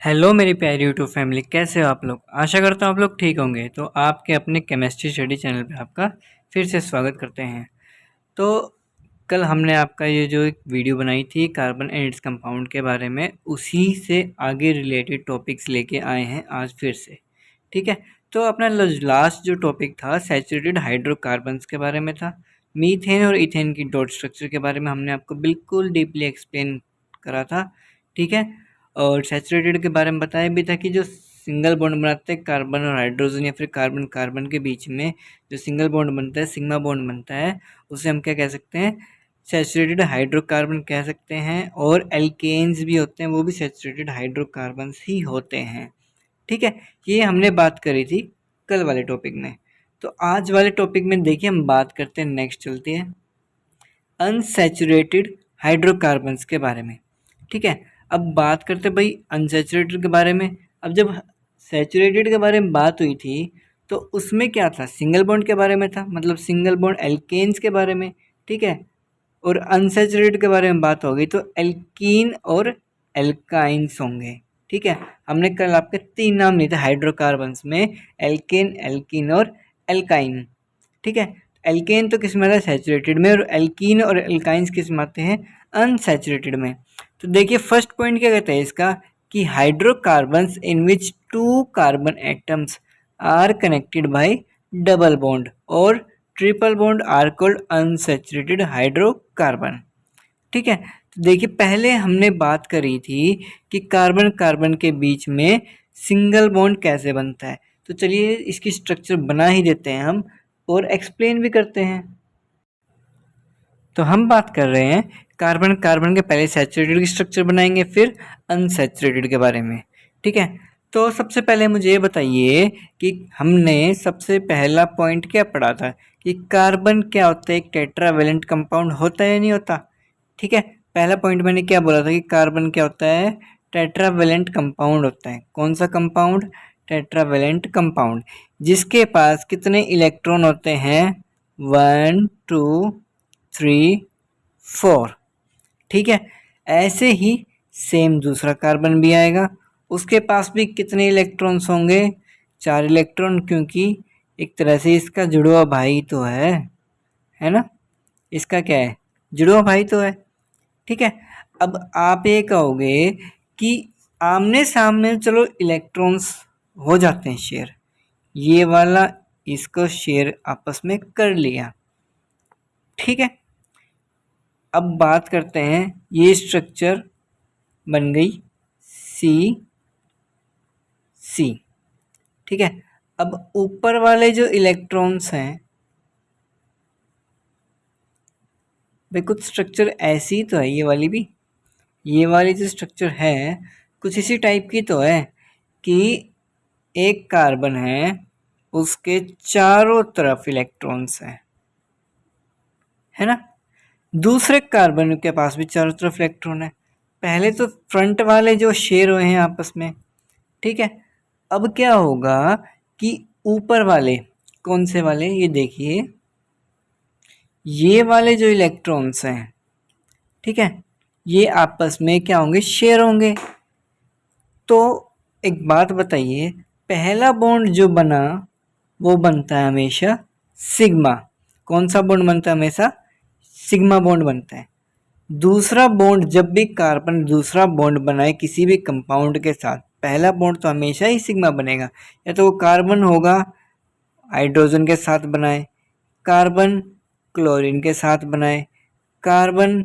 Hello मेरी प्यारी YouTube family, कैसे हो आप लोग। आशा करता हूँ आप लोग ठीक होंगे। तो आपके अपने केमिस्ट्री स्टडी चैनल पे आपका फिर से स्वागत करते हैं। तो कल हमने आपका ये जो एक वीडियो बनाई थी कार्बन एंड इट्स कंपाउंड के बारे में, उसी से आगे रिलेटेड टॉपिक्स लेके आए हैं आज फिर से। ठीक है, तो अपना लास्ट जो टॉपिक था सैचुरेटेड हाइड्रोकार्बन्स के बारे में था। मीथेन और इथेन की डॉट स्ट्रक्चर के बारे में हमने आपको बिल्कुल डीपली एक्सप्लेन करा था। ठीक है, और सैचुरेटेड के बारे में बताया भी था कि जो सिंगल बॉन्ड बनाते हैं कार्बन और हाइड्रोजन या फिर कार्बन कार्बन के बीच में जो सिंगल बॉन्ड बनता है, सिग्मा बॉन्ड बनता है, उसे हम क्या कह सकते हैं, सैचुरेटेड हाइड्रोकार्बन कह सकते हैं। और एल्केन्स भी होते हैं, वो भी सैचुरेटेड हाइड्रोकार्बन्स ही होते हैं। ठीक है, ये हमने बात करी थी कल वाले टॉपिक में। तो आज वाले टॉपिक में देखिए हम बात करते हैं, नेक्स्ट चलते हैं अनसैचुरेटेड हाइड्रोकार्बन्स के बारे में। ठीक है, अब बात करते हैं भाई अनसैचुरेटेड के बारे में। अब जब सैचुरेटेड के बारे में बात हुई थी तो उसमें क्या था, सिंगल बॉन्ड के बारे में था, मतलब सिंगल बॉन्ड एल्केन्स के बारे में। ठीक है, और अनसैचुरेटेड के बारे में बात होगी तो एल्कीन और एल्काइंस होंगे। ठीक है, हमने कल आपके 3 नाम लिए थे हाइड्रोकार्बन्स में, एल्केन, एल्कीन और एल्काइन। ठीक है, एल्केन तो किस में आता है, सैचुरेटेड में, और एल्कीन और एल्काइंस किस में आते हैं, अनसैचुरेटेड में। तो देखिए फर्स्ट पॉइंट क्या कहता है इसका, कि hydrocarbons in which 2 carbon atoms are connected by double bond और triple bond are called unsaturated hydrocarbon. ठीक है, तो देखिए पहले हमने बात करी थी कि कार्बन कार्बन के बीच में सिंगल बॉन्ड कैसे बनता है। तो चलिए इसकी स्ट्रक्चर बना ही देते हैं हम और एक्सप्लेन भी करते हैं। तो हम बात कर रहे हैं कार्बन कार्बन के पहले सैचुरेटेड की स्ट्रक्चर बनाएंगे, फिर अनसैचुरेटेड के बारे में। ठीक है, तो सबसे पहले मुझे ये बताइए कि हमने सबसे पहला पॉइंट क्या पढ़ा था, कि कार्बन क्या होता है, एक टेट्रावेलेंट कंपाउंड होता है या नहीं होता। ठीक है, पहला पॉइंट मैंने क्या बोला था कि कार्बन क्या होता है, टेट्रावेलेंट कंपाउंड होता है। कौन सा कंपाउंड, टेट्रावेलेंट कंपाउंड, जिसके पास कितने इलेक्ट्रॉन होते हैं, 1 2 3 4। ठीक है, ऐसे ही सेम दूसरा कार्बन भी आएगा, उसके पास भी कितने इलेक्ट्रॉन्स होंगे, 4 इलेक्ट्रॉन, क्योंकि एक तरह से इसका जुड़वा भाई तो है ना, इसका क्या है, जुड़वा भाई तो है। ठीक है, अब आप ये कहोगे कि आमने सामने चलो इलेक्ट्रॉन्स हो जाते हैं शेयर, ये वाला इसको शेयर आपस में कर लिया। ठीक है, अब बात करते हैं, ये स्ट्रक्चर बन गई सी सी। ठीक है, अब ऊपर वाले जो इलेक्ट्रॉन्स हैं, भाई कुछ स्ट्रक्चर ऐसी तो है, ये वाली भी, ये वाली जो स्ट्रक्चर है कुछ इसी टाइप की तो है कि एक कार्बन है, उसके चारों तरफ इलेक्ट्रॉन्स हैं, है ना। दूसरे कार्बन के पास भी चारों तरफ इलेक्ट्रॉन है। पहले तो फ्रंट वाले जो शेयर हुए हैं आपस में। ठीक है, अब क्या होगा कि ऊपर वाले, कौन से वाले, ये देखिए, ये वाले जो इलेक्ट्रॉन्स हैं, ठीक है, ये आपस में क्या होंगे, शेयर होंगे। तो एक बात बताइए, पहला बॉन्ड जो बना वो बनता है हमेशा सिग्मा। कौन सा बॉन्ड बनता है हमेशा, सिग्मा बॉन्ड बनता है। दूसरा बॉन्ड, जब भी कार्बन दूसरा बॉन्ड बनाए किसी भी कंपाउंड के साथ, पहला बॉन्ड तो हमेशा ही सिग्मा बनेगा। या तो वो कार्बन होगा हाइड्रोजन के साथ बनाए, कार्बन क्लोरीन के साथ बनाए, कार्बन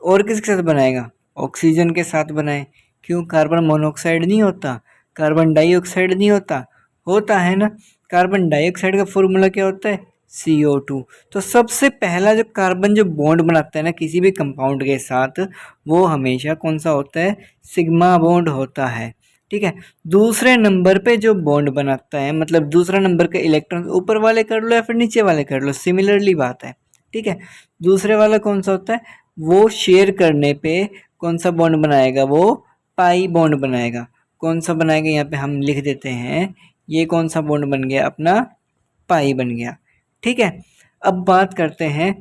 और किसके साथ बनाएगा, ऑक्सीजन के साथ बनाए। क्यों, कार्बन मोनोऑक्साइड नहीं होता, कार्बन डाइऑक्साइड नहीं होता, होता है ना। कार्बन डाइऑक्साइड का फॉर्मूला क्या होता है, CO2। तो सबसे पहला जो कार्बन जो बॉन्ड बनाता है ना किसी भी कंपाउंड के साथ, वो हमेशा कौन सा होता है, सिग्मा बॉन्ड होता है। ठीक है, दूसरे नंबर पे जो बॉन्ड बनाता है, मतलब दूसरा नंबर के इलेक्ट्रॉन ऊपर वाले कर लो या फिर नीचे वाले कर लो, सिमिलरली बात है। ठीक है, दूसरे वाला कौन सा होता है, वो शेयर करने पे कौन सा बॉन्ड बनाएगा, वो पाई बॉन्ड बनाएगा। कौन सा बनाएगा, यहाँ पे हम लिख देते हैं, ये कौन सा बॉन्ड बन गया अपना, पाई बन गया। ठीक है, अब बात करते हैं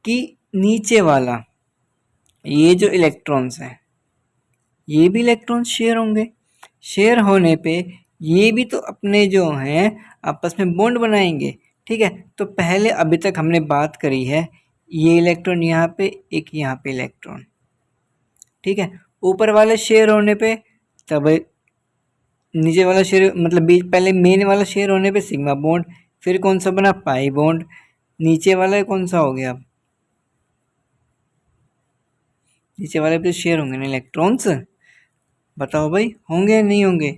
कि नीचे वाला, ये जो इलेक्ट्रॉन्स हैं, ये भी इलेक्ट्रॉन शेयर होंगे। शेयर होने पे ये भी तो अपने जो हैं आपस में बॉन्ड बनाएंगे। ठीक है, तो पहले अभी तक हमने बात करी है ये इलेक्ट्रॉन यहाँ पे, एक यहाँ पे इलेक्ट्रॉन। ठीक है, ऊपर वाले शेयर होने पे तब नीचे वाला शेयर मतलब बीच पहले मेन वाला शेयर होने पे सिग्मा बॉन्ड, फिर कौन सा बना पाई बॉन्ड, नीचे वाला कौन सा हो गया, नीचे वाले पे शेयर होंगे ना इलेक्ट्रॉन्स, बताओ भाई होंगे या नहीं होंगे।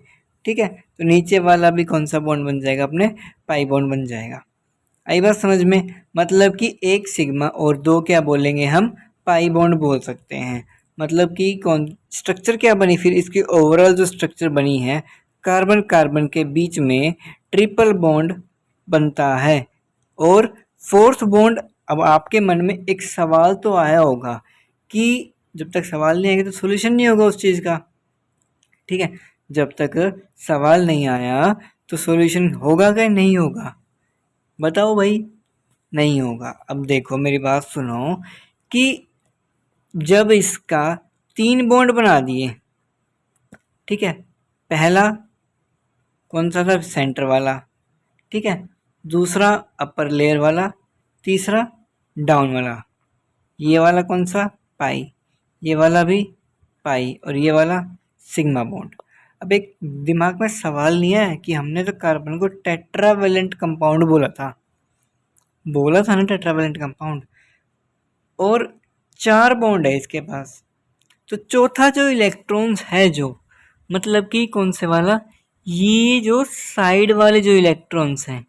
ठीक है, तो नीचे वाला भी कौन सा बॉन्ड बन जाएगा अपने पाई बॉन्ड बन जाएगा। आई बात समझ में, मतलब कि एक सिग्मा और दो क्या बोलेंगे हम पाई बॉन्ड बोल सकते हैं। मतलब कि कौन स्ट्रक्चर क्या बनी फिर इसकी ओवरऑल जो स्ट्रक्चर बनी है, कार्बन कार्बन के बीच में ट्रिपल बॉन्ड बनता है। और फोर्थ बॉन्ड, अब आपके मन में एक सवाल तो आया होगा कि जब तक सवाल नहीं आएगा तो सोल्यूशन नहीं होगा उस चीज़ का। ठीक है, जब तक सवाल नहीं आया तो सॉल्यूशन होगा क्या नहीं होगा, बताओ भाई। नहीं होगा। अब देखो मेरी बात सुनो कि जब इसका 3 बॉन्ड बना दिए, ठीक है, पहला कौन सा था सेंटर वाला, ठीक है, दूसरा अपर लेयर वाला, तीसरा डाउन वाला, ये वाला कौन सा पाई, ये वाला भी पाई और ये वाला सिग्मा बॉन्ड। अब एक दिमाग में सवाल नहीं है कि हमने तो कार्बन को टेट्रावेलेंट कंपाउंड बोला था ना टेट्रावेलेंट कंपाउंड, और 4 बॉन्ड है इसके पास, तो चौथा जो इलेक्ट्रॉन्स है जो मतलब कि कौन से वाला, ये जो साइड वाले जो इलेक्ट्रॉन्स हैं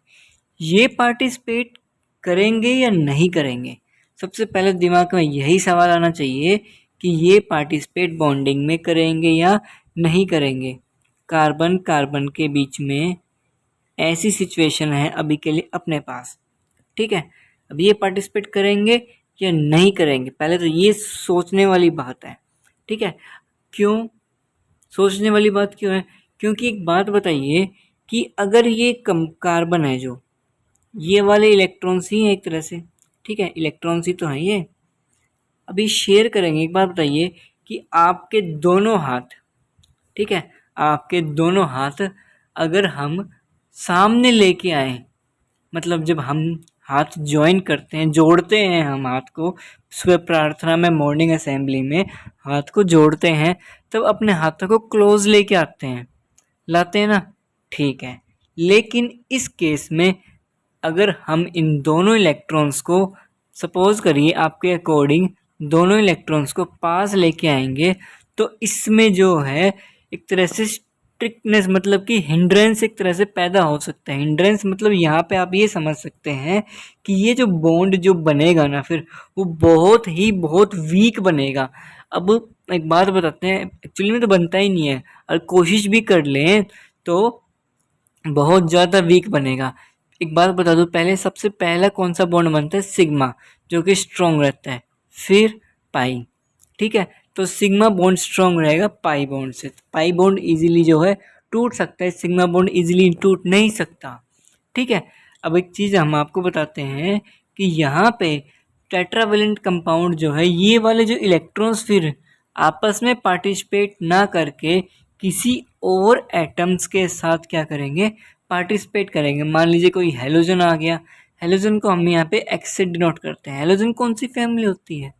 ये पार्टिसिपेट करेंगे या नहीं करेंगे। सबसे पहले दिमाग में यही सवाल आना चाहिए कि ये पार्टिसिपेट बॉन्डिंग में करेंगे या नहीं करेंगे। कार्बन कार्बन के बीच में ऐसी सिचुएशन है अभी के लिए अपने पास। ठीक है, अब ये पार्टिसिपेट करेंगे या नहीं करेंगे, पहले तो ये सोचने वाली बात है। ठीक है, क्यों सोचने वाली बात क्यों है, क्योंकि एक बात बताइए कि अगर ये कम कार्बन है जो ये वाले इलेक्ट्रॉन्स ही हैं एक तरह से, ठीक है, इलेक्ट्रॉन्स ही तो हैं ये, अभी शेयर करेंगे। एक बात बताइए कि आपके दोनों हाथ, ठीक है, आपके दोनों हाथ अगर हम सामने लेके आए, मतलब जब हम हाथ ज्वाइन करते हैं, जोड़ते हैं हम हाथ को सुबह प्रार्थना में, मॉर्निंग असेंबली में हाथ को जोड़ते हैं, तब अपने हाथों को क्लोज लेके आते हैं, लाते हैं ना, ठीक है। लेकिन इस केस में अगर हम इन दोनों इलेक्ट्रॉन्स को सपोज करिए आपके अकॉर्डिंग दोनों इलेक्ट्रॉन्स को पास लेके आएंगे, तो इसमें जो है एक तरह से स्ट्रिक्टनेस मतलब कि हिंड्रेंस एक तरह से पैदा हो सकता है। हिंड्रेंस मतलब यहाँ पे आप ये समझ सकते हैं कि ये जो बॉन्ड जो बनेगा ना फिर वो बहुत वीक बनेगा। अब एक बात बताते हैं, एक्चुअली में तो बनता ही नहीं है, और कोशिश भी कर लें तो बहुत ज़्यादा वीक बनेगा। एक बात बता दूं, पहले सबसे पहला कौन सा बॉन्ड बनता है, सिग्मा, जो कि स्ट्रॉन्ग रहता है, फिर पाई। ठीक है, तो सिग्मा बॉन्ड स्ट्रॉन्ग रहेगा पाई बॉन्ड से, पाई बॉन्ड इजीली जो है टूट सकता है, सिग्मा बॉन्ड इजीली टूट नहीं सकता। ठीक है, अब एक चीज़ हम आपको बताते हैं कि यहाँ पे टेट्रावेलेंट कंपाउंड जो है ये वाले जो इलेक्ट्रॉन्स फिर आपस में पार्टिसिपेट ना करके किसी और एटम्स के साथ क्या करेंगे, पार्टिसिपेट करेंगे। मान लीजिए कोई हेलोजन आ गया, हेलोजन को हम यहाँ पे एक्स से डिनोट करते हैं। हेलोजन कौन सी फैमिली होती है,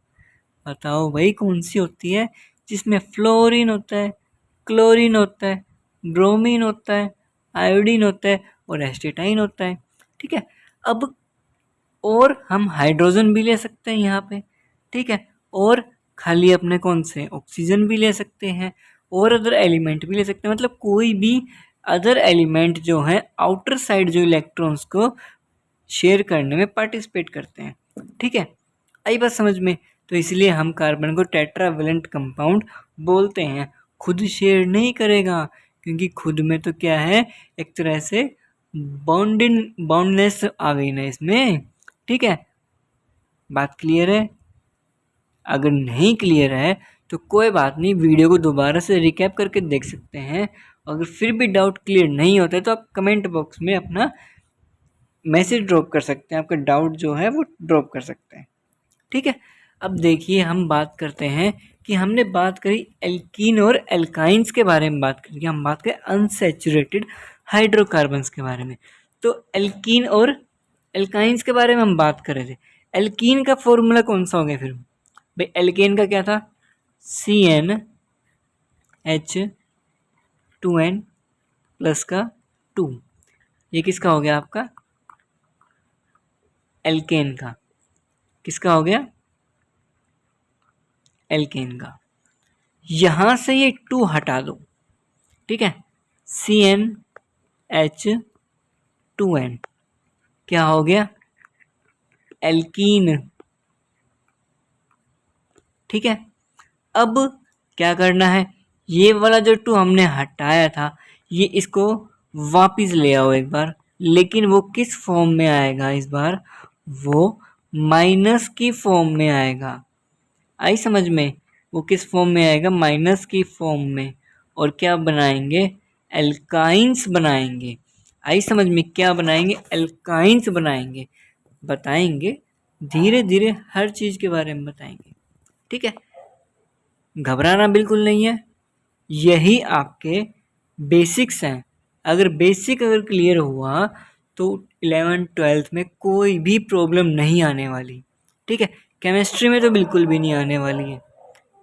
बताओ भाई कौन सी होती है, जिसमें फ्लोरीन होता है, क्लोरीन होता है, ब्रोमीन होता है, आयोडीन होता है और एस्टेटाइन होता है। ठीक है, अब और हम हाइड्रोजन भी ले सकते हैं यहाँ पे, ठीक है, और खाली अपने कौन से ऑक्सीजन भी ले सकते हैं और अदर एलिमेंट भी ले सकते हैं, मतलब कोई भी अदर एलिमेंट जो है आउटर साइड जो इलेक्ट्रॉन्स को शेयर करने में पार्टिसिपेट करते हैं। ठीक है, आई बात समझ में, तो इसलिए हम कार्बन को टेट्रावेलेंट कंपाउंड बोलते हैं। खुद शेयर नहीं करेगा क्योंकि खुद में तो क्या है एक तरह से बाउंडनेस आ गई ना इसमें। ठीक है, बात क्लियर है, अगर नहीं क्लियर है तो कोई बात नहीं, वीडियो को दोबारा से रिकैप करके देख सकते हैं। अगर फिर भी डाउट क्लियर नहीं होता है तो आप कमेंट बॉक्स में अपना मैसेज ड्रॉप कर सकते हैं, आपका डाउट जो है वो ड्रॉप कर सकते हैं। ठीक है, अब देखिए हम बात करते हैं कि हमने बात करी एल्कीन और एल्काइंस के बारे में बात करी, हम बात करें अनसैचुरेटेड हाइड्रोकार्बन्स के बारे में। तो एल्कीन और एल्काइंस के बारे में हम बात कर रहे थे। एल्कीन का फॉर्मूला कौन सा हो गया फिर भाई? एल्केन का क्या था? CnH2n प्लस का 2। ये किसका हो गया आपका? एल्केन का। किसका हो गया? एल्केन का। यहां से ये 2 हटा दो, ठीक है। CnH2n क्या हो गया? एल्कीन, ठीक है। अब क्या करना है? ये वाला जो 2 हमने हटाया था, ये इसको वापिस ले आओ एक बार, लेकिन वो किस फॉर्म में आएगा इस बार? वो माइनस की फॉर्म में आएगा। आई समझ में? वो किस फॉर्म में आएगा? माइनस की फॉर्म में। और क्या बनाएंगे? एल्काइंस बनाएंगे। आई समझ में? क्या बनाएंगे? एल्काइंस बनाएंगे। बताएंगे धीरे धीरे, हर चीज़ के बारे में बताएंगे, ठीक है। घबराना बिल्कुल नहीं है, यही आपके बेसिक्स हैं। अगर बेसिक क्लियर हुआ तो 11th-12th में कोई भी प्रॉब्लम नहीं आने वाली, ठीक है। केमिस्ट्री में तो बिल्कुल भी नहीं आने वाली है,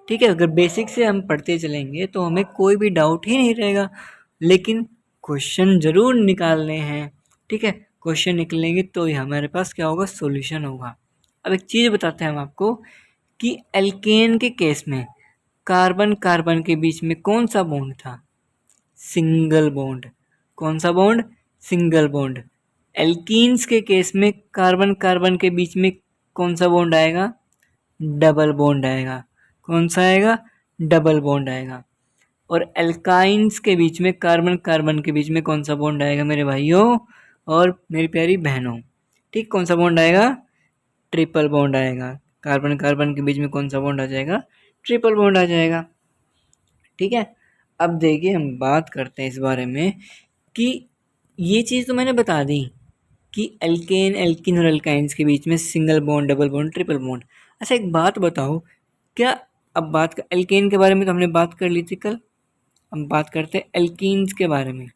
ठीक है। अगर बेसिक से हम पढ़ते चलेंगे तो हमें कोई भी डाउट ही नहीं रहेगा, लेकिन क्वेश्चन ज़रूर निकालने हैं, ठीक है। क्वेश्चन निकलेंगे तो ही हमारे पास क्या होगा? सॉल्यूशन होगा। अब एक चीज़ बताते हैं हम आपको कि एल्केन के केस में कार्बन कार्बन के बीच में कौन सा बॉन्ड था? Single bond. कौन सा बॉन्ड? Single bond. एल्कीन्स के केस में कार्बन कार्बन के बीच में कौन सा बॉन्ड आएगा? डबल बॉन्ड आएगा। कौन सा आएगा? डबल बॉन्ड आएगा। और एल्काइंस के बीच में, कार्बन कार्बन के बीच में कौन सा बॉन्ड आएगा मेरे भाइयों और मेरी प्यारी बहनों? ठीक, कौन सा बॉन्ड आएगा? ट्रिपल बॉन्ड आएगा। कार्बन कार्बन के बीच में कौन सा बॉन्ड आ जाएगा? ट्रिपल बॉन्ड आ जाएगा, ठीक है। अब देखिए हम बात करते हैं इस बारे में कि ये चीज़ तो मैंने बता दी कि एल्केन, एल्किन और एल्काइंस के बीच में single bond, double bond, triple bond. अच्छा एक बात बताओ, क्या अब बात कर एल्केन के बारे में तो हमने बात कर ली थी कल, हम बात करते हैं एल्कीन्स के बारे में।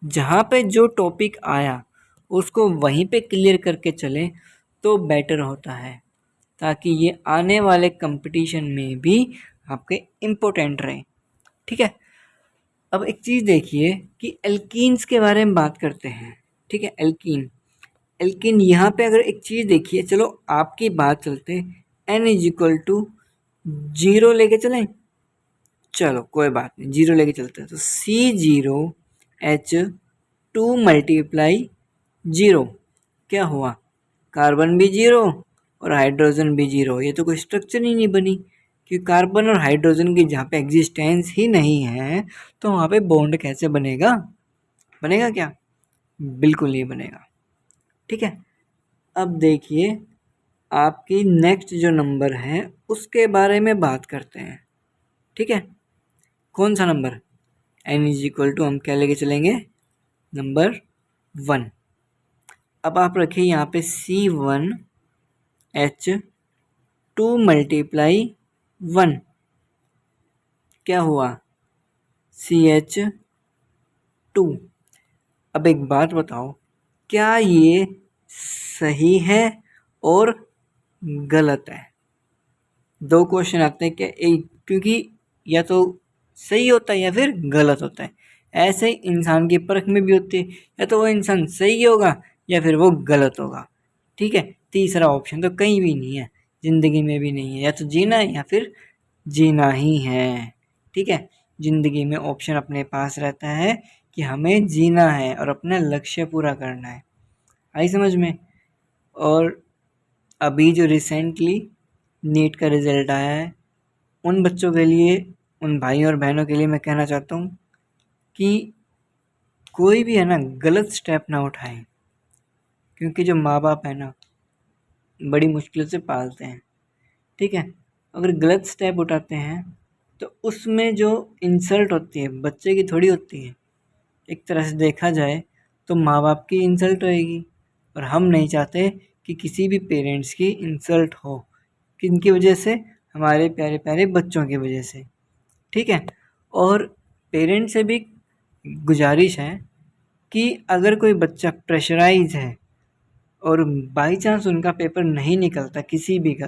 जहाँ पे जो टॉपिक आया उसको वहीं पे क्लियर करके चले तो बेटर होता है, ताकि ये आने वाले कंपटीशन में भी आपके इम्पोर्टेंट रहे, ठीक है। अब एक चीज़ देखिए कि एल्कीन्स के बारे में बात करते हैं, ठीक है। एल्कीन, एल्कीन यहाँ पे अगर एक चीज़ देखिए, चलो आपकी बात चलते n=0 लेके चलें, चलो कोई बात नहीं, 0 लेके चलते हैं। तो C0H2 मल्टीप्लाई 0 क्या हुआ? कार्बन भी 0 और हाइड्रोजन भी 0। ये तो कोई स्ट्रक्चर ही नहीं बनी, क्योंकि कार्बन और हाइड्रोजन की जहाँ पे एग्जिस्टेंस ही नहीं है तो वहाँ पे बॉन्ड कैसे बनेगा? बनेगा क्या? बिल्कुल नहीं बनेगा, ठीक है। अब देखिए आपकी नेक्स्ट जो नंबर है उसके बारे में बात करते हैं, ठीक है। कौन सा नंबर? n=, हम क्या लेके चलेंगे? नंबर 1। अब आप रखिए यहाँ पे C1H2 मल्टीप्लाई 1 क्या हुआ? CH2। अब एक बात बताओ, क्या ये सही है और गलत है? दो क्वेश्चन आते हैं क्या एक, क्योंकि या तो सही होता है या फिर गलत होता है। ऐसे ही इंसान की परख में भी होती है, या तो वो इंसान सही होगा या फिर वो गलत होगा, ठीक है। तीसरा ऑप्शन तो कहीं भी नहीं है, ज़िंदगी में भी नहीं है। या तो जीना है या फिर जीना ही है, ठीक है। ज़िंदगी में ऑप्शन अपने पास रहता है कि हमें जीना है और अपना लक्ष्य पूरा करना है। आई समझ में? और अभी जो रिसेंटली नीट का रिज़ल्ट आया है, उन बच्चों के लिए, उन भाइयों और बहनों के लिए मैं कहना चाहता हूँ कि कोई भी है ना गलत स्टेप ना उठाएं, क्योंकि जो माँ बाप है ना बड़ी मुश्किल से पालते हैं, ठीक है। अगर गलत स्टेप उठाते हैं तो उसमें जो इंसल्ट होती है बच्चे की थोड़ी होती है। एक तरह से देखा जाए तो माँ बाप की इंसल्ट होएगी, और हम नहीं चाहते कि किसी भी पेरेंट्स की इंसल्ट हो, किनकी वजह से? हमारे प्यारे प्यारे बच्चों की वजह से, ठीक है। और पेरेंट्स से भी गुजारिश है कि अगर कोई बच्चा प्रेशराइज है और बाई चांस उनका पेपर नहीं निकलता किसी भी का,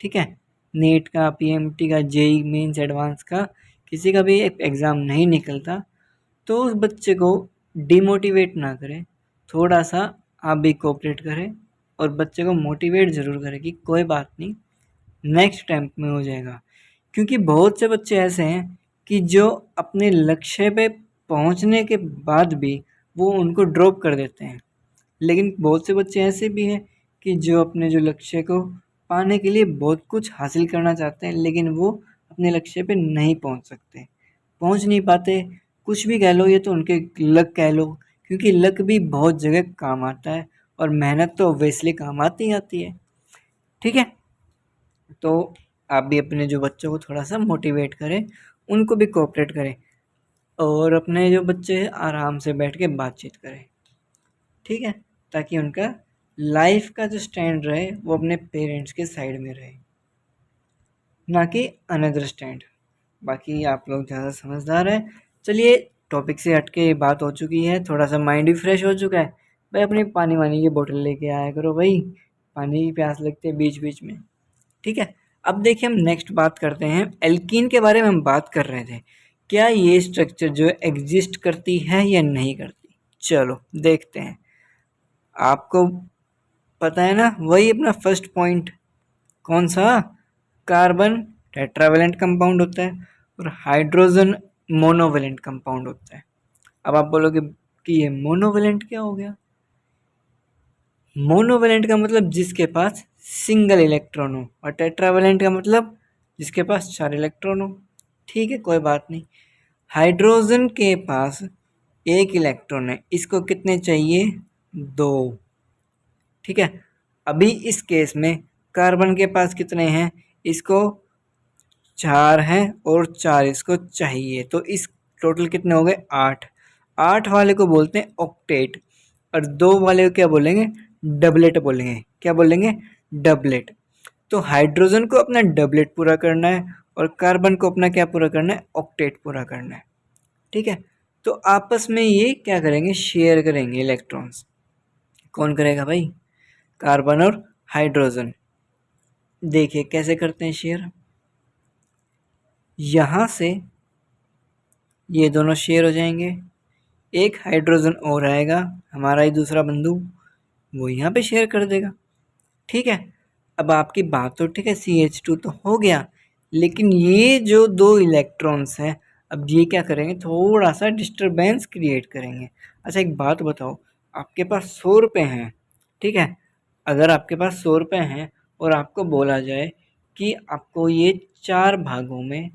ठीक है, नीट का, पीएमटी का, जेई मेंस एडवांस का, किसी का भी एग्ज़ाम नहीं निकलता, तो उस बच्चे को डिमोटिवेट ना करें, थोड़ा सा आप भी कोऑपरेट करें और बच्चे को मोटिवेट ज़रूर करें कि कोई बात नहीं, नेक्स्ट अटेम्प्ट में हो जाएगा। क्योंकि बहुत से बच्चे ऐसे हैं कि जो अपने लक्ष्य पे पहुंचने के बाद भी वो उनको ड्रॉप कर देते हैं, लेकिन बहुत से बच्चे ऐसे भी हैं कि जो अपने जो लक्ष्य को पाने के लिए बहुत कुछ हासिल करना चाहते हैं, लेकिन वो अपने लक्ष्य पे नहीं पहुंच सकते, पहुंच नहीं पाते। कुछ भी कह लो, ये तो उनके लक कह लो, क्योंकि लक भी बहुत जगह काम आता है और मेहनत तो ऑब्वियसली काम आती ही आती है, ठीक है। तो आप भी अपने जो बच्चों को थोड़ा सा मोटिवेट करें, उनको भी कोऑपरेट करें और अपने जो बच्चे हैं आराम से बैठ के बातचीत करें, ठीक है, ताकि उनका लाइफ का जो स्टैंड रहे वो अपने पेरेंट्स के साइड में रहे, ना कि अनदर स्टैंड। बाकी आप लोग ज़्यादा समझदार हैं। चलिए, टॉपिक से हट के बात हो चुकी है, थोड़ा सा माइंड भी फ्रेश हो चुका है। भाई अपनी पानी वानी की बोतल लेके आया करो भाई, पानी की प्यास लगती है बीच बीच में, ठीक है। अब देखिए, हम नेक्स्ट बात करते हैं, एल्कीन के बारे में हम बात कर रहे थे, क्या ये स्ट्रक्चर जो एग्जिस्ट करती है या नहीं करती। चलो देखते हैं। आपको पता है ना, वही अपना फर्स्ट पॉइंट, कौन सा, कार्बन टेट्रावेलेंट कंपाउंड होता है और हाइड्रोजन मोनोवेलेंट कंपाउंड होता है। अब आप बोलोगे कि ये मोनोवेलेंट क्या हो गया। मोनोवेलेंट का मतलब जिसके पास सिंगल इलेक्ट्रॉन हो, और टेट्रावेलेंट का मतलब जिसके पास 4 इलेक्ट्रॉन हो, ठीक है, कोई बात नहीं। हाइड्रोजन के पास 1 इलेक्ट्रॉन है, इसको कितने चाहिए, 2, ठीक है। अभी इस केस में कार्बन के पास कितने हैं, इसको 4 हैं और 4 इसको चाहिए, तो इस टोटल कितने हो गए, 8। 8 वाले को बोलते हैं ऑक्टेट और 2 वाले को क्या बोलेंगे, डबलेट बोलेंगे। क्या बोलेंगे, डबलेट। तो हाइड्रोजन को अपना डबलेट पूरा करना है और कार्बन को अपना क्या पूरा करना है, ऑक्टेट पूरा करना है, ठीक है। तो आपस में ये क्या करेंगे, शेयर करेंगे इलेक्ट्रॉन्स। कौन करेगा भाई, कार्बन और हाइड्रोजन। देखिए कैसे करते हैं शेयर, यहाँ से ये दोनों शेयर हो जाएंगे, एक हाइड्रोजन और आएगा, हमारा ही दूसरा बंधु, वो यहाँ पे शेयर कर देगा, ठीक है। अब आपकी बात तो ठीक है, CH2 तो हो गया, लेकिन ये जो 2 इलेक्ट्रॉन्स हैं, अब ये क्या करेंगे, थोड़ा सा डिस्टरबेंस क्रिएट करेंगे। अच्छा एक बात बताओ, आपके पास 100 रुपये हैं, ठीक है, अगर आपके पास 100 रुपये हैं और आपको बोला जाए कि आपको ये 4 भागों में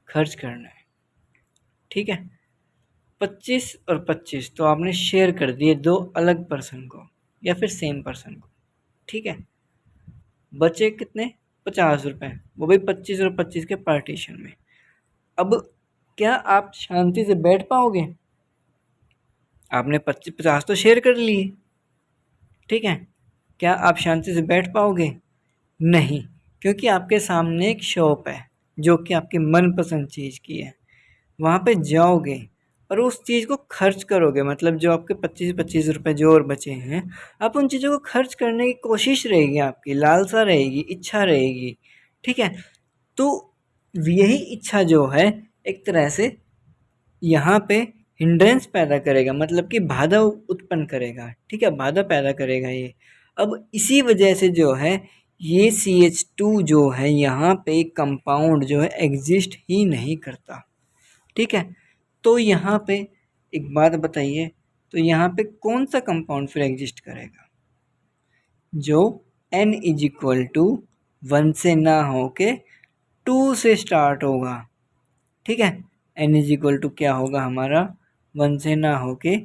खर्च करना है, ठीक है, 25 और 25 तो आपने शेयर कर दिए 2 अलग पर्सन को या फिर सेम पर्सन को, ठीक है। बचे कितने, 50 रुपये, वो भी 25 और 25 के पार्टीशन में। अब क्या आप शांति से बैठ पाओगे, आपने 25-50 तो शेयर कर लिए, ठीक है, क्या आप शांति से बैठ पाओगे, नहीं, क्योंकि आपके सामने एक शॉप है जो कि आपकी मनपसंद चीज़ की है, वहाँ पे जाओगे और उस चीज़ को खर्च करोगे, मतलब जो आपके 25-25 रुपये जो और बचे हैं, आप उन चीज़ों को खर्च करने की कोशिश रहेगी, आपकी लालसा रहेगी, इच्छा रहेगी, ठीक है। तो यही इच्छा जो है एक तरह से यहाँ पे हिंड्रेंस पैदा करेगा, मतलब कि बाधा उत्पन्न करेगा, ठीक है, बाधा पैदा करेगा ये। अब इसी वजह से जो है ये CH2 जो है यहाँ पे कंपाउंड जो है एग्जिस्ट ही नहीं करता, ठीक है। तो यहाँ पे एक बात बताइए, तो यहाँ पे कौन सा कंपाउंड फिर एग्जिस्ट करेगा, जो N=1 से ना हो के 2 से स्टार्ट होगा, ठीक है। N= क्या होगा हमारा, 1 से ना हो के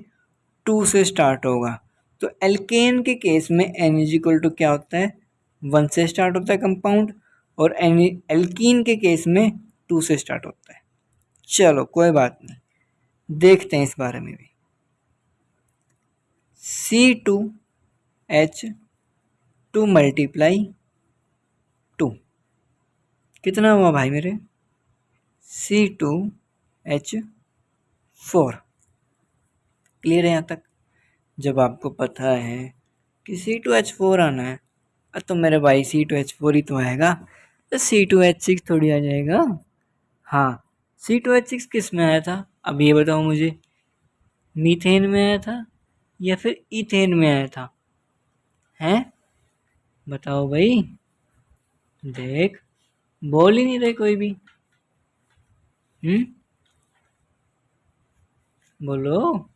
2 से स्टार्ट होगा। तो एल्केन के केस में N= क्या होता है, 1 से स्टार्ट होता है कंपाउंड, और एल्कीन के केस में 2 से स्टार्ट होता है। चलो कोई बात नहीं, देखते हैं इस बारे में भी। C2H2 × 2, कितना हुआ भाई मेरे? C2H4। क्लियर है यहाँ तक? जब आपको पता है कि C2H4 आना है, तो मेरे भाई C2H4 ही तो आएगा, तो C2H6 थोड़ी आ जाएगा। हाँ, C2H6 किस में आया था? अब ये बताओ मुझे, मीथेन में आया था या फिर इथेन में आया था? हैं, बताओ भाई। देख, बोल ही नहीं रहे कोई भी। बोलो।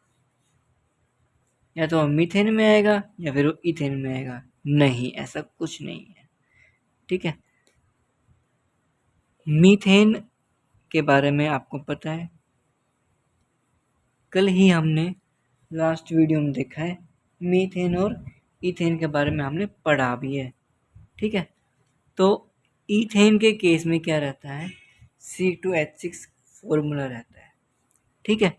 या तो मीथेन में आएगा या फिर वो इथेन में आएगा। नहीं, ऐसा कुछ नहीं है। ठीक है, मीथेन के बारे में आपको पता है, कल ही हमने लास्ट वीडियो में देखा है। मीथेन और इथेन के बारे में हमने पढ़ा भी है। ठीक है, तो इथेन के केस में क्या रहता है? C2H6 फॉर्मूला रहता है। ठीक है,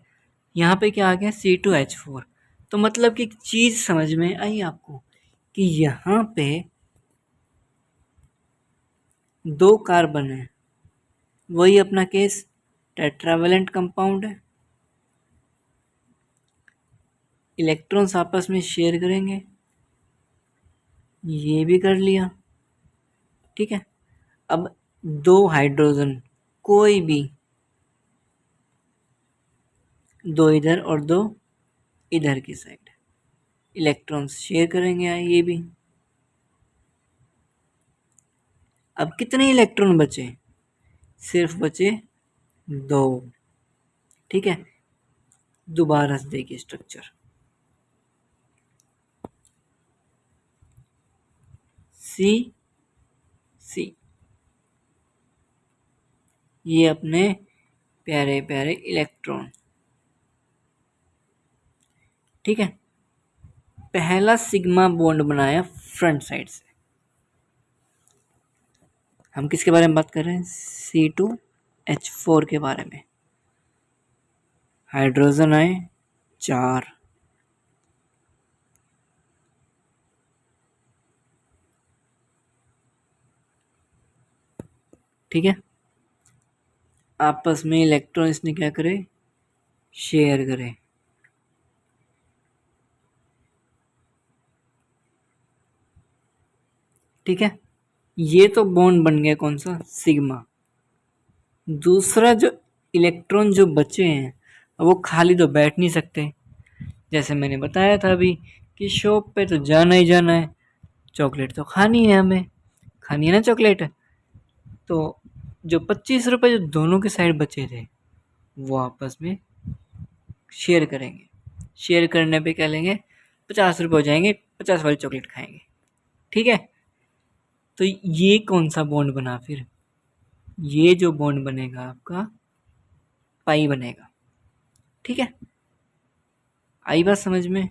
यहाँ पे क्या आ गया? C2H4। तो मतलब कि एक चीज़ समझ में आई आपको कि यहाँ पे दो कार्बन है, वही अपना केस टेट्रावेलेंट कंपाउंड है। इलेक्ट्रॉन्स आपस में शेयर करेंगे, ये भी कर लिया। ठीक है, अब दो हाइड्रोजन, कोई भी दो इधर और दो इधर की साइड, इलेक्ट्रॉन्स शेयर करेंगे, ये भी। अब कितने इलेक्ट्रॉन बचे? सिर्फ बचे दो। ठीक है, दोबारा से देखिए स्ट्रक्चर। सी सी, ये अपने प्यारे प्यारे इलेक्ट्रॉन। ठीक है, पहला सिग्मा बॉन्ड बनाया फ्रंट साइड से। हम किसके बारे में बात कर रहे हैं? C2H4 के बारे में। हाइड्रोजन आए 4, ठीक है, आपस में इलेक्ट्रॉन इसने क्या करे? शेयर करे। ठीक है, ये तो बॉन्ड बन गया कौन सा? सिग्मा। दूसरा जो इलेक्ट्रॉन जो बचे हैं, वो खाली तो बैठ नहीं सकते। जैसे मैंने बताया था अभी कि शॉप पे तो जाना ही जाना है, चॉकलेट तो खानी है, हमें खानी है ना चॉकलेट। तो जो 25 रुपये जो दोनों के साइड बचे थे, वो आपस में शेयर करेंगे। शेयर करने पे क्या लेंगे? 50 रुपये हो जाएंगे, 50 वाली चॉकलेट खाएंगे। ठीक है, तो ये कौन सा बॉन्ड बना फिर? ये जो बॉन्ड बनेगा आपका पाई बनेगा। ठीक है, आई बात समझ में?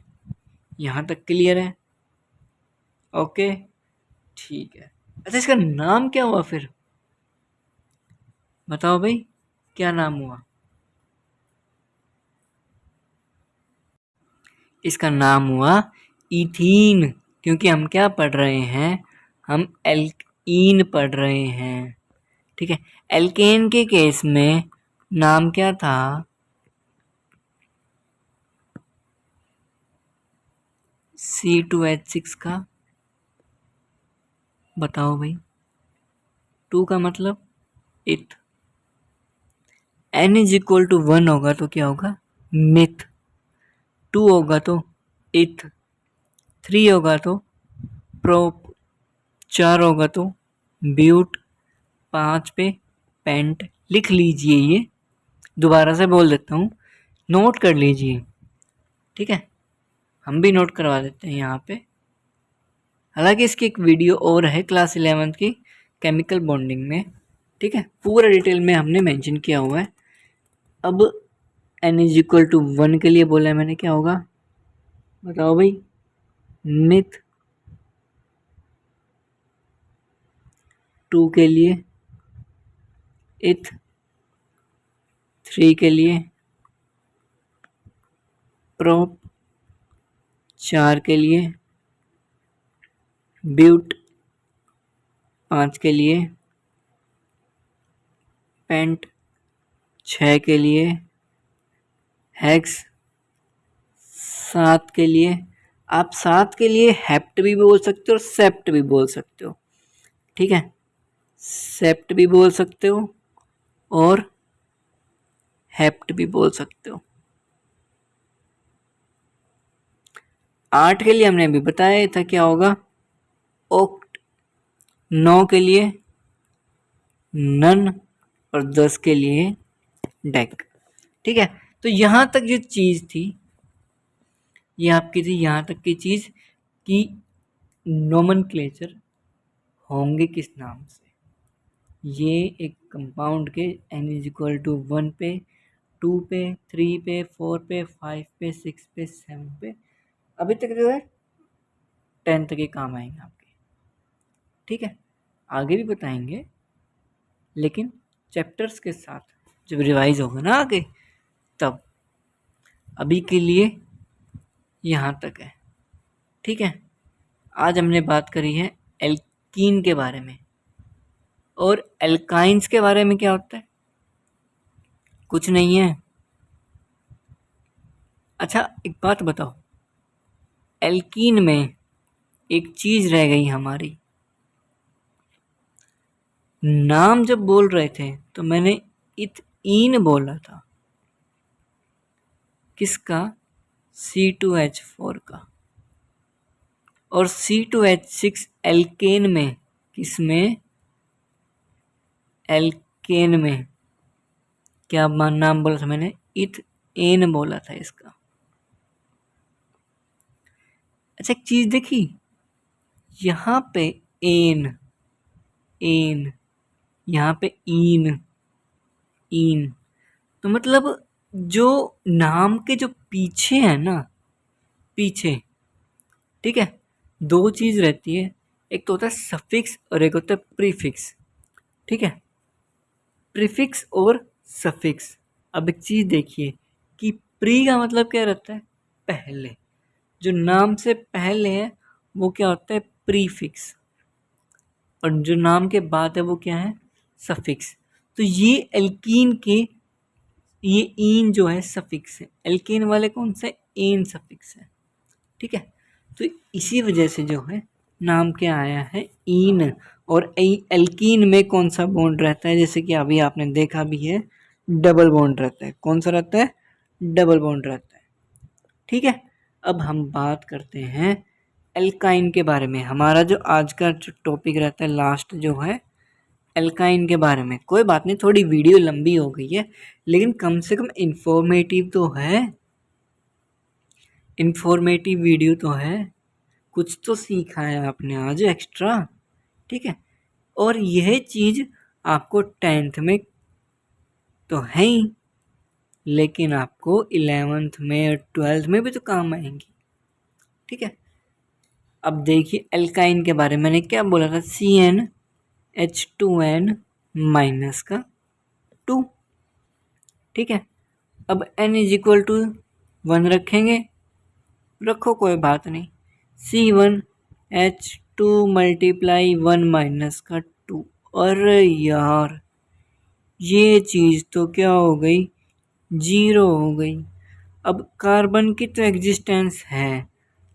यहाँ तक क्लियर है? ओके, ठीक है। अच्छा, इसका नाम क्या हुआ फिर? बताओ भाई, क्या नाम हुआ? इसका नाम हुआ इथीन, क्योंकि हम क्या पढ़ रहे हैं? हम एल्कीन पढ़ रहे हैं। ठीक है, एल्केन के केस में नाम क्या था? C2H6 का बताओ भाई। 2 का मतलब इथ। N इज इक्वल टू 1 होगा तो क्या होगा? मिथ। 2 होगा तो इथ। 3 होगा तो प्रोप। 4 होगा तो ब्यूट। 5 पे पेंट। लिख लीजिए, ये दोबारा से बोल देता हूँ, नोट कर लीजिए। ठीक है, हम भी नोट करवा देते हैं यहाँ पे। हालांकि इसकी एक वीडियो और है क्लास 11 की केमिकल बॉन्डिंग में। ठीक है, पूरा डिटेल में हमने मेंशन किया हुआ है। अब N इज इक्वल टू 1 के लिए बोला है मैंने, क्या होगा बताओ भाई? मिथ। 2 के लिए इथ। 3 के लिए प्रोप। 4 के लिए ब्यूट। 5 के लिए पेंट 6 के लिए, हेक्स 7 के लिए। आप 7 के लिए हेप्ट भी बोल सकते हो और सेप्ट भी बोल सकते हो, ठीक है, सेप्ट भी बोल सकते हो और हेप्ट भी बोल सकते हो। 8 के लिए हमने अभी बताया था क्या होगा, ओक्ट। 9 के लिए नन और 10 के लिए डेक, ठीक है। तो यहाँ तक जो चीज़ थी ये आपकी थी, यहाँ तक की चीज़ कि नोमेनक्लेचर होंगे किस नाम से। ये एक कंपाउंड के n इज इक्वल टू 1 पे, 2 पे, 3 पे, 4 पे, 5 पे, 6 पे, 7 पे, अभी तक जो है 10 तक के काम आएंगे आपके, ठीक है। आगे भी बताएंगे लेकिन चैप्टर्स के साथ जब रिवाइज होगा ना आगे तब। अभी के लिए यहाँ तक है, ठीक है। आज हमने बात करी है एल्कीन के बारे में, और एल्काइंस के बारे में क्या होता है, कुछ नहीं है। अच्छा एक बात बताओ, एल्कीन में एक चीज रह गई हमारी, नाम जब बोल रहे थे तो मैंने इथीन बोला था, किसका, C2H4 का, और C2H6 एल्केन में, किसमें, एल्केन में क्या नाम बोला था मैंने, इथेन बोला था इसका। अच्छा एक चीज देखी, यहाँ पे एन, एन, यहाँ पे इन, इन, तो मतलब जो नाम के जो पीछे है ना, पीछे, ठीक है, दो चीज रहती है, एक तो होता है सफिक्स और एक होता है प्रीफिक्स, ठीक है, प्रीफिक्स और सफिक्स। अब एक चीज देखिए कि प्री का मतलब क्या रहता है, पहले, जो नाम से पहले है वो क्या होता है, प्रीफिक्स, और जो नाम के बाद है वो क्या है, सफिक्स। तो ये एल्कीन के, ये इन जो है सफिक्स है, एल्केन वाले कौन से, एन सफिक्स है, ठीक है। तो इसी वजह से जो है नाम क्या आया है, इन। और एल्कीन में कौन सा बॉन्ड रहता है, जैसे कि अभी आपने देखा भी है, डबल बॉन्ड रहता है। कौन सा रहता है, डबल बॉन्ड रहता है, ठीक है। अब हम बात करते हैं एल्काइन के बारे में। हमारा जो आज का जो टॉपिक रहता है लास्ट जो है एल्काइन के बारे में। कोई बात नहीं, थोड़ी वीडियो लंबी हो गई है लेकिन कम से कम इंफॉर्मेटिव तो है, इंफॉर्मेटिव वीडियो तो है, कुछ तो सीखा है आपने आज एक्स्ट्रा, ठीक है। और यह चीज़ आपको 10th में तो है ही, लेकिन आपको 11th में और 12th में भी तो काम आएंगी, ठीक है। अब देखिए एल्काइन के बारे में मैंने क्या बोला था, CnH2n माइनस का 2, ठीक है। अब n इज इक्वल टू 1 रखेंगे, रखो कोई बात नहीं, C1H2 मल्टीप्लाई 1 माइनस का 2। अरे यार ये चीज़ तो क्या हो गई, 0 हो गई। अब कार्बन की तो एग्जिस्टेंस है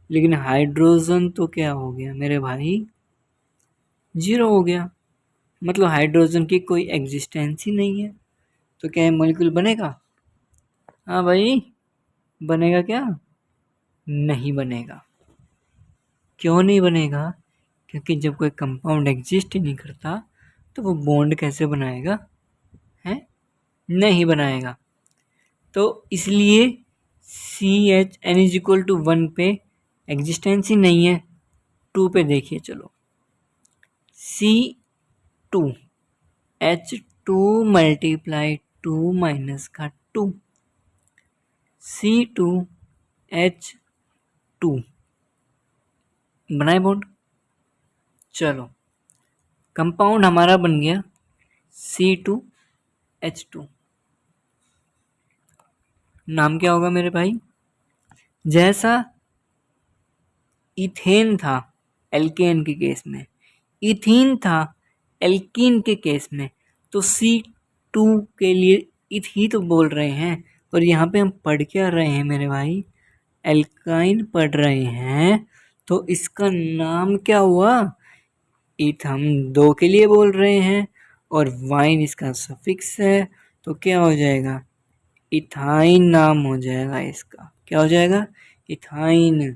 लेकिन हाइड्रोजन तो क्या हो गया मेरे भाई, 0 हो गया, मतलब हाइड्रोजन की कोई एग्जिस्टेंस ही नहीं है। तो क्या ये मॉलिक्यूल बनेगा, हाँ भाई बनेगा क्या, नहीं बनेगा। क्यों नहीं बनेगा, क्योंकि जब कोई कंपाउंड एग्जिस्ट ही नहीं करता तो वो बॉन्ड कैसे बनाएगा, है, नहीं बनाएगा। तो इसलिए CHN इज इक्वल टू 1 पे एग्जिस्टेंस ही नहीं है। 2 पे देखिए चलो, C2H2 मल्टीप्लाई 2 माइनस का 2, C2H2 बनाए बॉन्ड, चलो कंपाउंड हमारा बन गया C2H2। नाम क्या होगा मेरे भाई, जैसा इथेन था एल्केन के केस में, इथीन था एल्कीन के केस में, तो टू के लिए इथ ही तो बोल रहे हैं। और यहाँ पे हम पढ़ क्या रहे हैं मेरे भाई, एल्काइन पढ़ रहे हैं। तो इसका नाम क्या हुआ, इथ हम दो के लिए बोल रहे हैं और वाइन इसका सफिक्स है, तो क्या हो जाएगा, इथाइन नाम हो जाएगा इसका। क्या हो जाएगा, इथाइन।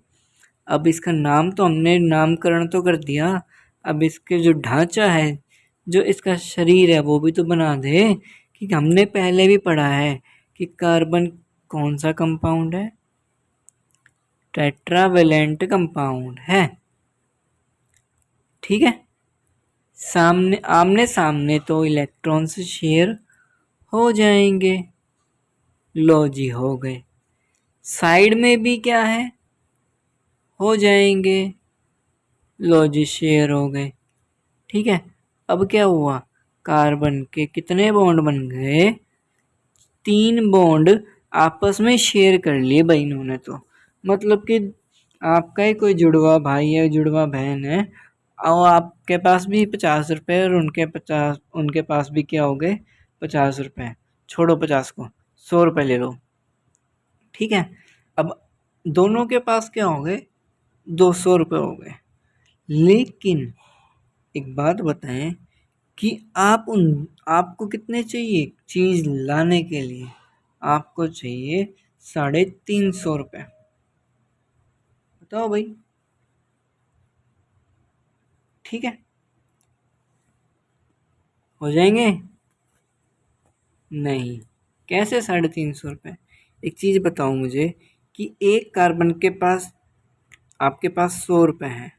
अब इसका नाम तो हमने नामकरण तो कर दिया, अब इसके जो ढांचा है, जो इसका शरीर है वो भी तो बना दे। कि हमने पहले भी पढ़ा है कि कार्बन कौन सा कंपाउंड है, टेट्रावेलेंट कंपाउंड है। ठीक है, सामने आमने सामने तो इलेक्ट्रॉन से शेयर हो जाएंगे, लो जी हो गए। साइड में भी क्या है, हो जाएंगे, लो जी शेयर हो गए। ठीक है, अब क्या हुआ, कार्बन के कितने बॉन्ड बन गए, 3 बॉन्ड आपस में शेयर कर लिए भाई इन्होंने। तो मतलब कि आपका ही कोई जुड़वा भाई है, जुड़वा बहन है, और आपके पास भी 50 रुपये और उनके पास भी क्या हो गए, 50 रुपये। छोड़ो 50 को, 100 रुपये ले लो। ठीक है, अब दोनों के पास क्या हो गए, 200 रुपये हो गए। लेकिन एक बात बताएं कि आपको कितने चाहिए चीज लाने के लिए, आपको चाहिए 350 रुपये। बताओ भाई, ठीक है, हो जाएंगे, नहीं, कैसे 350 रुपये। एक चीज बताओ मुझे कि एक कार्बन के पास, आपके पास 100 रुपये हैं,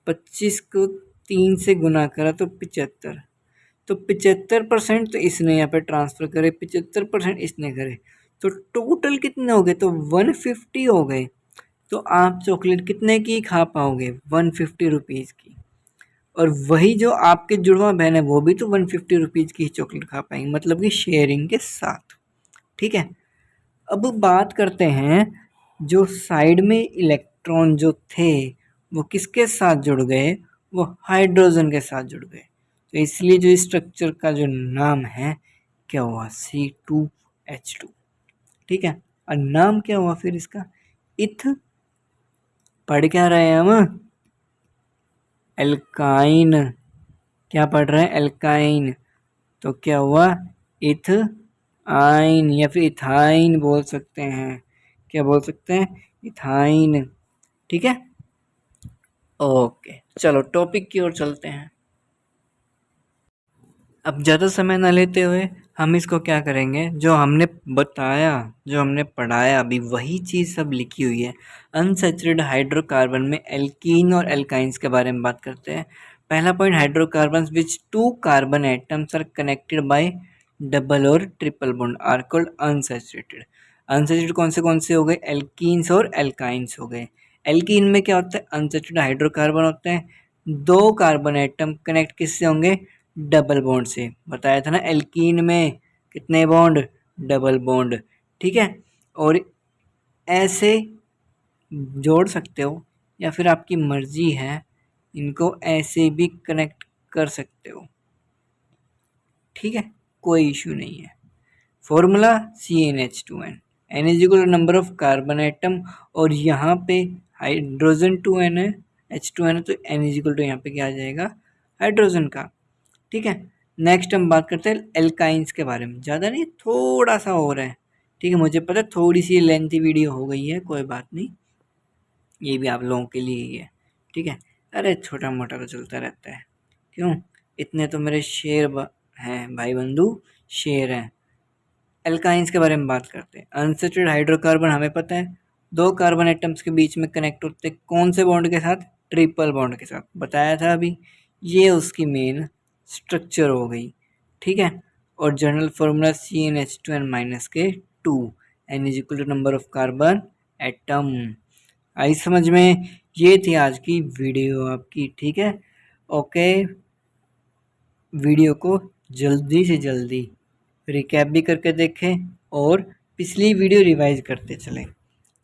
25 को 3 से गुना करा तो 75, तो 75% तो इसने यहाँ पे ट्रांसफर करे, 75% इसने करे, तो टोटल कितने हो गए, तो 150 हो गए। तो आप चॉकलेट कितने की खा पाओगे, 150 रुपीज़ की। और वही जो आपके जुड़वा बहन है वो भी तो 150 रुपीज़ की चॉकलेट खा पाएंगे, मतलब कि शेयरिंग के साथ। ठीक है, अब बात करते हैं, जो साइड में इलेक्ट्रॉन जो थे वो किसके साथ जुड़ गए, वो हाइड्रोजन के साथ जुड़ गए। तो इसलिए जो स्ट्रक्चर का जो नाम है क्या हुआ, C2H2। ठीक है, और नाम क्या हुआ फिर इसका, इथ। पढ़ क्या रहे हैं हम, एल्काइन। क्या पढ़ रहे हैं, एल्काइन। तो क्या हुआ, इथ आइन, या फिर इथाइन बोल सकते हैं। क्या बोल सकते हैं, इथाइन। ठीक है, ओके, चलो टॉपिक की ओर चलते हैं। अब ज़्यादा समय ना लेते हुए हम इसको क्या करेंगे, जो हमने बताया, जो हमने पढ़ाया अभी वही चीज़ सब लिखी हुई है। अनसैचुरेटेड हाइड्रोकार्बन में एल्कीन और एल्काइंस के बारे में बात करते हैं। पहला point, hydrocarbon which 2 carbon atoms are connected by double और triple bond are called unsaturated. Unsaturated कौन से हो गए, एल्कीन्स और एल्काइंस हो गए। एल्कीन में क्या होता है, अनसैचुरेटेड हाइड्रोकार्बन होते हैं, 2 कार्बन एटम कनेक्ट किससे होंगे, डबल बॉन्ड से। बताया था ना, एल्कीन में कितने बॉन्ड, डबल बॉन्ड। ठीक है, और ऐसे जोड़ सकते हो या फिर आपकी मर्जी है, इनको ऐसे भी कनेक्ट कर सकते हो। ठीक है, कोई इशू नहीं है। Formula CnH2n, n is equal to number of carbon atom, और यहाँ पे हाइड्रोजन 2n है, H2n है, तो n इज इक्वल टू यहाँ पे क्या आ जाएगा, हाइड्रोजन का। ठीक है, नेक्स्ट हम बात करते हैं एल्काइंस के बारे में। ज़्यादा नहीं, थोड़ा सा हो रहा है। ठीक है, मुझे पता है थोड़ी सी लेंथी वीडियो हो गई है, कोई बात नहीं, ये भी आप लोगों के लिए ही है। ठीक है, अरे छोटा मोटा तो चलता रहता है, क्यों, इतने तो मेरे शेर हैं भाई बंधु, शेर हैं। एल्काइंस के बारे में बात करते हैं। अनसैचुरेटेड हाइड्रोकार्बन हमें पता है, 2 कार्बन एटम्स के बीच में कनेक्ट होते कौन से बॉन्ड के साथ, ट्रिपल बॉन्ड के साथ। बताया था अभी, ये उसकी मेन स्ट्रक्चर हो गई। ठीक है, और जनरल फार्मूला CnH2n माइनस के 2, n is equal to number of carbon atom. आई समझ में, ये थी आज की वीडियो आपकी। ठीक है, ओके, वीडियो को जल्दी से जल्दी रिकैप भी करके देखें और पिछली वीडियो रिवाइज करते चलें,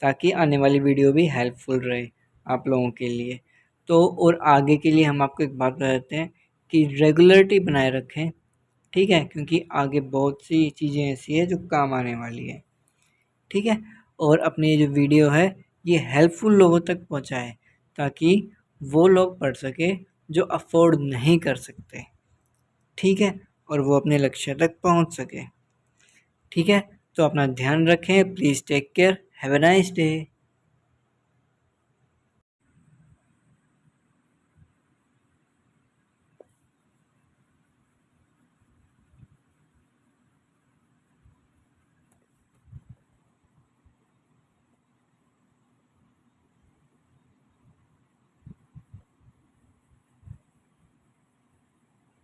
ताकि आने वाली वीडियो भी हेल्पफुल रहे आप लोगों के लिए। तो और आगे के लिए हम आपको एक बात बता देते हैं कि रेगुलरिटी बनाए रखें। ठीक है, क्योंकि आगे बहुत सी चीज़ें ऐसी है जो काम आने वाली है। ठीक है, और अपनी ये जो वीडियो है ये हेल्पफुल लोगों तक पहुंचाए ताकि वो लोग पढ़ सके जो अफोर्ड नहीं कर सकते। ठीक है, और वो अपने लक्ष्य तक पहुंच सके। ठीक है, तो अपना ध्यान रखें। Please take care. Have a nice day.